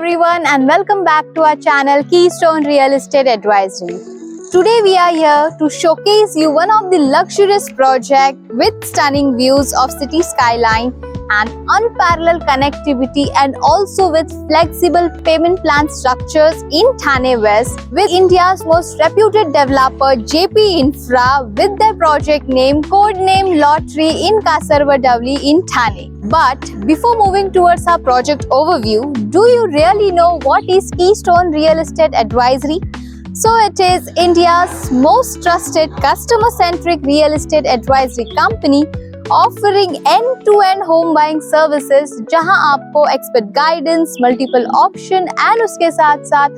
everyone and welcome back to our channel Keystone Real Estate Advisory. Today we are here to showcase you one of the luxurious project with stunning views of city skyline and unparalleled connectivity and also with flexible payment plan structures in Thane West with India's most reputed developer JP Infra with their project name codename Lottery in Kasarvadavli in Thane. But before moving towards our project overview, do you really know what is Keystone Real Estate Advisory? So it is India's most trusted customer-centric real estate advisory company offering end-to-end home buying services जहां आपको expert guidance, multiple option and उसके साथ साथ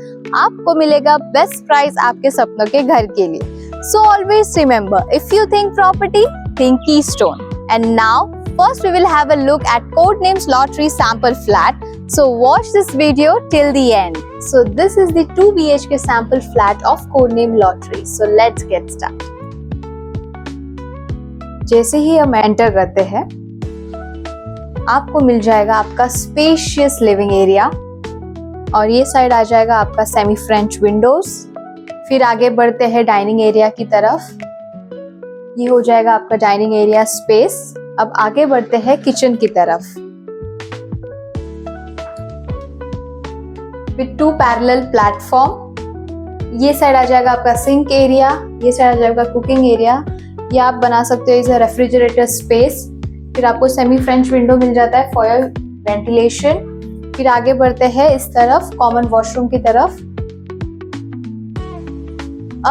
आपको मिलेगा best price आपके सपनों के घर के लिए. So always remember, if you think property, think Keystone. And now, first we will have a look at Codenames Lottery sample flat. So watch this video till the end. So this is the 2 BHK sample flat of Codename Lottery. So let's get started. जैसे ही हम enter करते हैं आपको मिल जाएगा आपका spacious living area और ये side आ जाएगा आपका सेमी फ्रेंच विंडोज. फिर आगे बढ़ते हैं डाइनिंग एरिया की तरफ. ये हो जाएगा आपका डाइनिंग एरिया स्पेस. अब आगे बढ़ते हैं किचन की तरफ विद 2 पैरेलल प्लेटफॉर्म. ये साइड आ जाएगा आपका सिंक एरिया, ये साइड आ जाएगा कुकिंग एरिया. ये आप बना सकते हो इस रेफ्रिजरेटर स्पेस. फिर आपको सेमी फ्रेंच विंडो मिल जाता है फॉर योर वेंटिलेशन. फिर आगे बढ़ते हैं इस तरफ कॉमन वॉशरूम की तरफ.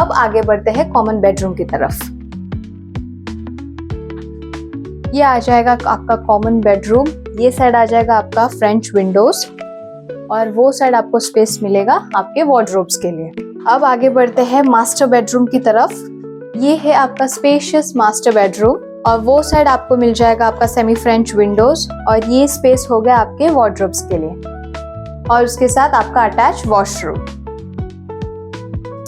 अब आगे बढ़ते हैं कॉमन बेडरूम की तरफ. ये आ जाएगा आपका कॉमन बेडरूम. ये साइड आ जाएगा आपका फ्रेंच विंडोज और वो साइड आपको स्पेस मिलेगा आपके वार्डरोब्स के लिए. अब आगे बढ़ते हैं मास्टर बेडरूम की तरफ. ये है आपका स्पेशियस मास्टर बेडरूम और वो साइड आपको मिल जाएगा आपका सेमी फ्रेंच विंडोज और ये स्पेस हो गया आपके वार्डरोब्स के लिए और उसके साथ आपका attach washroom.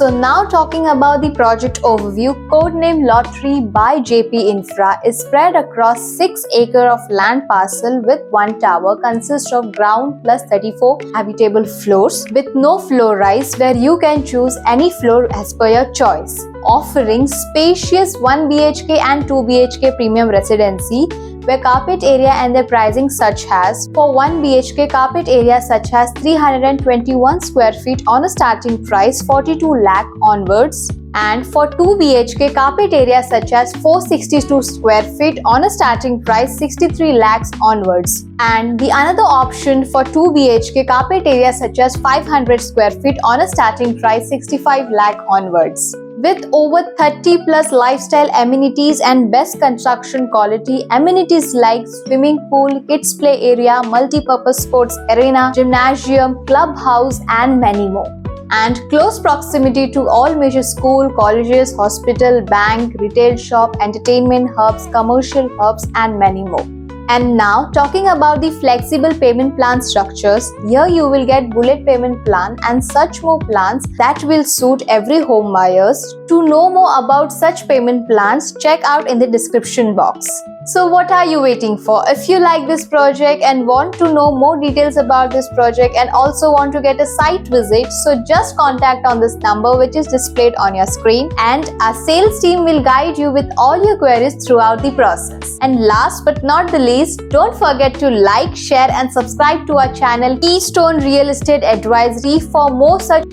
So now talking about the project overview, codename Lottery by JP Infra is spread across 6 acres of land parcel with 1 tower consists of ground plus 34 habitable floors with no floor rise where you can choose any floor as per your choice. Offering spacious 1 BHK and 2 BHK premium residency where carpet area and their pricing such as for 1 BHK carpet area such as 321 square feet on a starting price 42 lakh onwards and for 2 BHK carpet area such as 462 square feet on a starting price 63 lakhs onwards and the another option for 2 BHK carpet area such as 500 square feet on a starting price 65 lakh onwards. With over 30 plus lifestyle amenities and best construction quality amenities like swimming pool, kids play area, multi-purpose sports arena, gymnasium, clubhouse and many more. And close proximity to all major school, colleges, hospital, bank, retail shop, entertainment hubs, commercial hubs and many more. And now talking about the flexible payment plan structures, here you will get bullet payment plan and such more plans that will suit every home buyers. To know more about such payment plans, check out in the description box. So what are you waiting for? If you like this project and want to know more details about this project and also want to get a site visit, so just contact on this number which is displayed on your screen and our sales team will guide you with all your queries throughout the process. And last but not the least, don't forget to like, share and subscribe to our channel Keystone Real Estate Advisory for more such